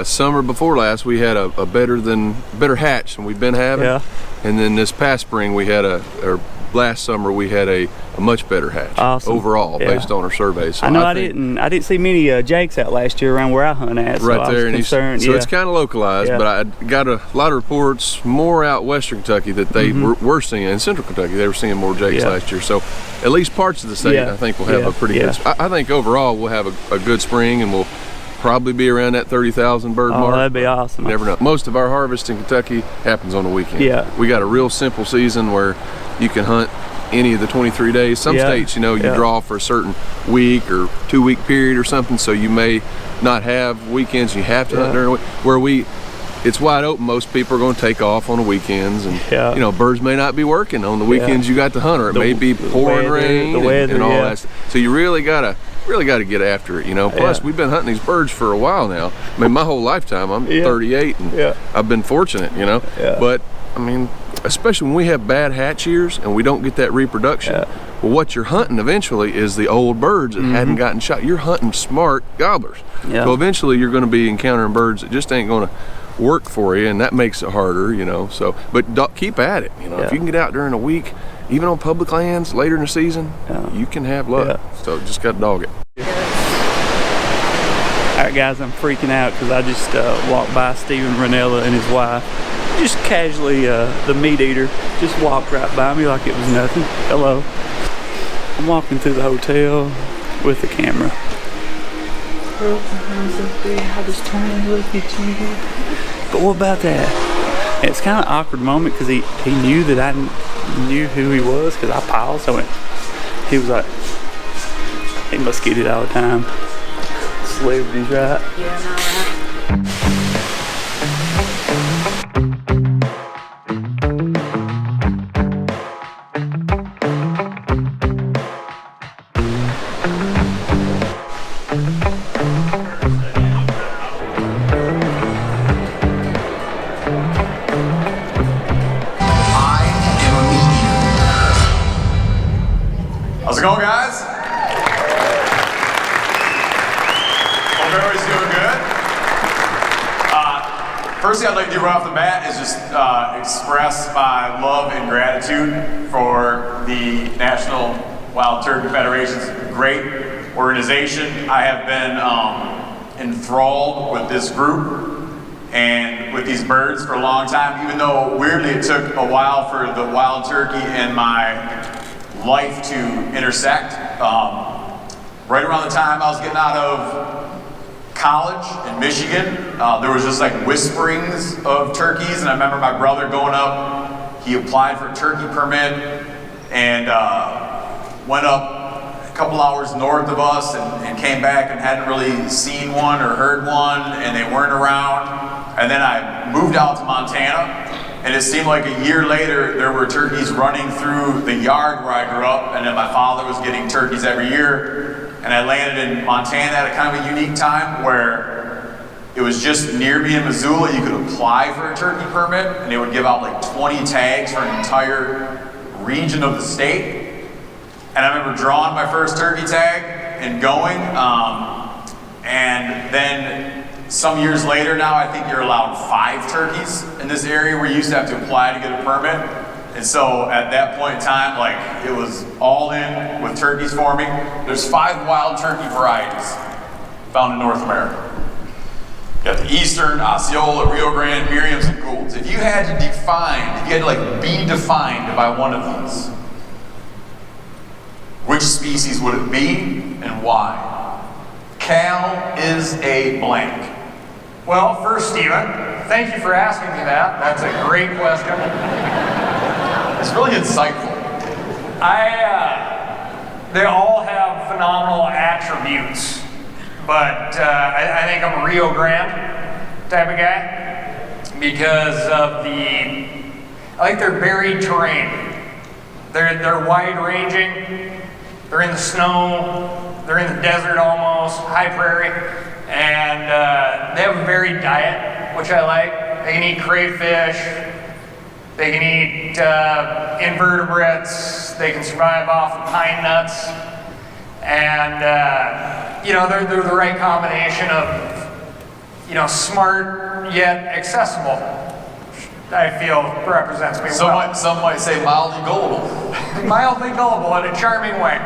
summer before last, we had a better hatch than we've been having. Yeah. And then this past spring, we had last summer we had a much better hatch. Awesome. Overall, based on our surveys. So I know I didn't see many jakes out last year around where I hunt at. So right there, I was concerned. So it's kind of localized, Yeah. but I got a lot of reports more out western Kentucky that they were seeing. In central Kentucky, they were seeing more jakes last year. So at least parts of the state, I think, will have a pretty good. I think overall we'll have a good spring, and we'll probably be around that 30,000 bird mark. Oh, that'd be awesome. Never know. Most of our harvest in Kentucky happens on the weekend. Yeah. We got a real simple season where you can hunt any of the 23 days. Some states, you draw for a certain week or 2 week period or something, so you may not have weekends. You have to hunt during the week. Where it's wide open. Most people are going to take off on the weekends, and birds may not be working on the weekends. You got to hunt, or it may be pouring rain and all that. So you really gotta get after it, Plus, we've been hunting these birds for a while now. I mean, my whole lifetime. I'm 38, and I've been fortunate, But I mean, especially when we have bad hatch years and we don't get that reproduction. Well, what you're hunting eventually is the old birds that hadn't gotten shot. You're hunting smart gobblers. So eventually, you're going to be encountering birds that just ain't going to work for you, and that makes it harder, So, but keep at it. If you can get out during a week, even on public lands later in the season, you can have luck. So just got to dog it. All right, guys, I'm freaking out because I just walked by Stephen RINELLA and his wife. Just casually, the meat eater just walked right by me like it was nothing. Hello. I'm walking through the hotel with the camera. I just turn and look at you. But what about that? It's kind of an awkward moment because he knew that I knew who he was because I paused. So he was like, he must get it all the time. Celebrities, right? Yeah, no, right. How's it going, guys? Hope everybody's doing good. First thing I'd like to do right off the bat is just express my love and gratitude for the National Wild Turkey Federation's great organization. I have been enthralled with this group and with these birds for a long time, even though weirdly it took a while for the wild turkey and my life to intersect. Right around the time I was getting out of college in Michigan, there was just like whisperings of turkeys, and I remember my brother going up, he applied for a turkey permit and went up a couple hours north of us and came back and hadn't really seen one or heard one, and they weren't around. And then I moved out to Montana, and it seemed like a year later there were turkeys running through the yard where I grew up, and then my father was getting turkeys every year. And I landed in Montana at a kind of a unique time where it was just near me in Missoula. You could apply for a turkey permit, and they would give out like 20 tags for an entire region of the state. And I remember drawing my first turkey tag and going, and then some years later now, I think you're allowed 5 turkeys in this area where you used to have to apply to get a permit. And so at that point in time, like, it was all in with turkeys for me. There's 5 wild turkey varieties found in North America. You got the Eastern, Osceola, Rio Grande, Merriam's, and Gould's. If you had to be defined by one of these, which species would it be and why? Cal is a blank. Well, first, Stephen, thank you for asking me that. That's a great question. It's really insightful. They all have phenomenal attributes, but I think I'm a Rio Grande type of guy because of I like their varied terrain. They're wide-ranging. They're in the snow. They're in the desert almost, high prairie, and they have a varied diet, which I like. They can eat crayfish. They can eat invertebrates. They can survive off of pine nuts. And, they're the right combination of, you know, smart yet accessible, I feel represents me well. Some might say mildly gullible. Mildly gullible in a charming way.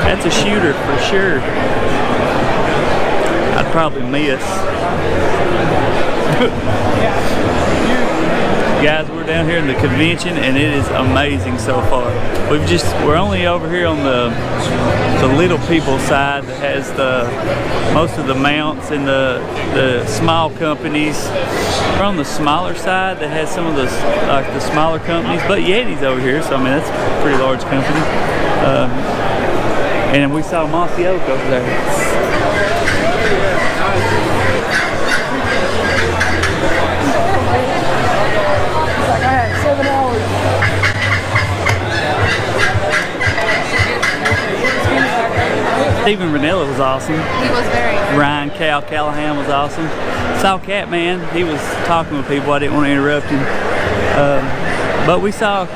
That's a shooter for sure. I'd probably miss. Guys, we're down here in the convention and it is amazing so far. We're only over here on the little people side that has most of the mounts and the small companies. We're on the smaller side that has some of the smaller companies, but Yeti's over here, so I mean that's a pretty large company. And we saw Mossy Oak over there. It's like I had 7 hours. Even RINELLA was awesome. He was very good. CALLAGHAN was awesome. Saw Catman, he was talking with people, I didn't want to interrupt him. But we saw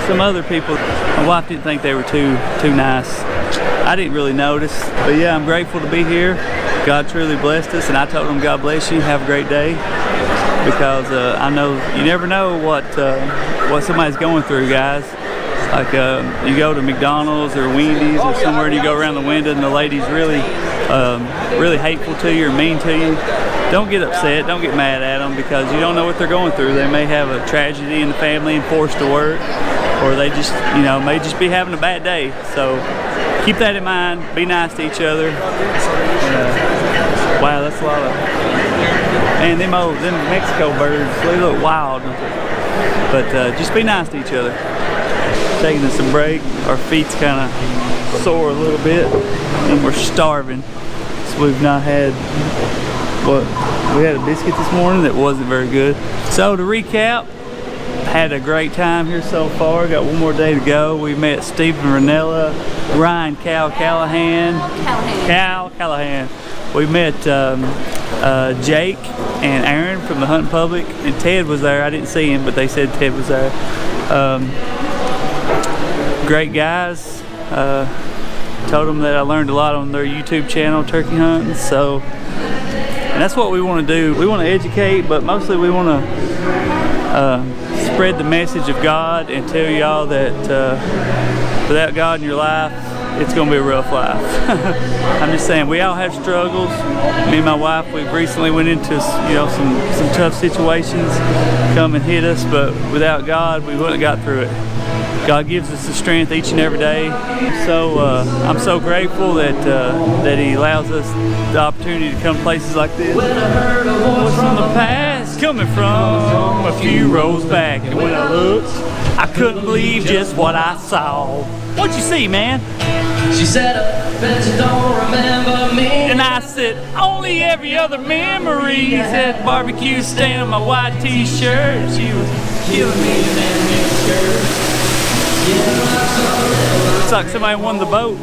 some other people. My wife didn't think they were too nice. I didn't really notice, but yeah, I'm grateful to be here. God truly blessed us, and I told them, God bless you, have a great day, because I know you never know what somebody's going through, guys. Like you go to McDonald's or Wendy's or somewhere, and you go around the window, and the lady's really hateful to you or mean to you. Don't get upset, don't get mad at them, because you don't know what they're going through. They may have a tragedy in the family and forced to work, or they just, you know, may just be having a bad day. So keep that in mind. Be nice to each other. Wow, that's a lot of. Man, them Mexico birds, they look wild. But just be nice to each other. Taking us a break. Our feet's kind of sore a little bit, and we're starving. So we've not had. We had a biscuit this morning that wasn't very good. So to recap, had a great time here so far. Got one more day to go. We met Steve and RINELLA, Ryan, Callahan. We met Jake and Aaron from the Hunting Public, and Ted was there. I didn't see him, but they said Ted was there. Great guys. Told them that I learned a lot on their YouTube channel, turkey hunting. So, and that's what we want to do. We want to educate, but mostly we want to spread the message of God and tell y'all that without God in your life, it's going to be a rough life. I'm just saying, we all have struggles. Me and my wife, we recently went into some tough situations come and hit us, but without God, we wouldn't have got through it. God gives us the strength each and every day. So I'm so grateful that He allows us the opportunity to come to places like this. What's from the past coming from a few rows back, and when I looked, I couldn't believe just what I saw. What'd you see, man? She said, I bet you don't remember me. And I said, only every other memory. Said barbecue stain on my white t-shirt. She was killing me in that skirt. Looks like somebody won the boat.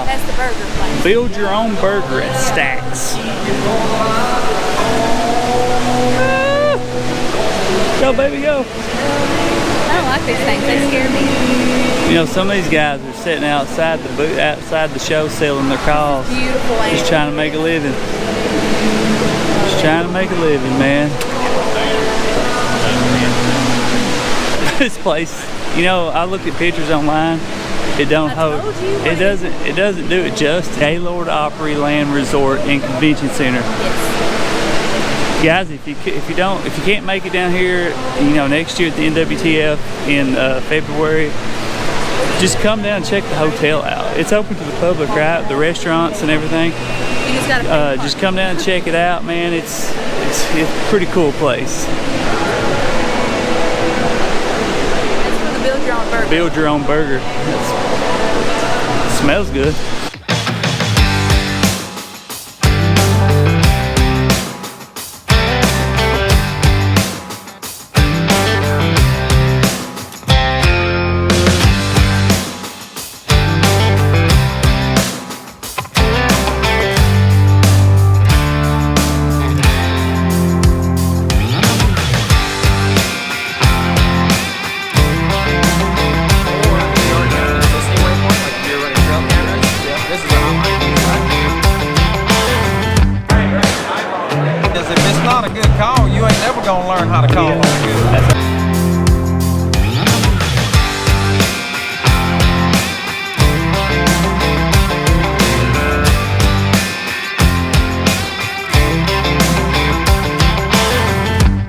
That's the burger place. Build your own burger at Stacks. Go, baby, go. I don't like these things. They scare me. You know, some of these guys are sitting outside the show selling their calls. Beautiful. Just trying to make a living. Just trying to make a living, man. This place, you know, I looked at pictures online. It don't hold. It doesn't do it justice. GAYLORD OPRY Land Resort and Convention Center. Yes. Guys, if you can't make it down here, you know, next year at the NWTF in February, just come down and check the hotel out. It's open to the public, right? The restaurants and everything. You just gotta Just come down and check it out, man. It's a pretty cool place. It's for the build your own burger. Build your own burger. Smells good. If it's not a good call, you ain't never gonna learn how to call on good.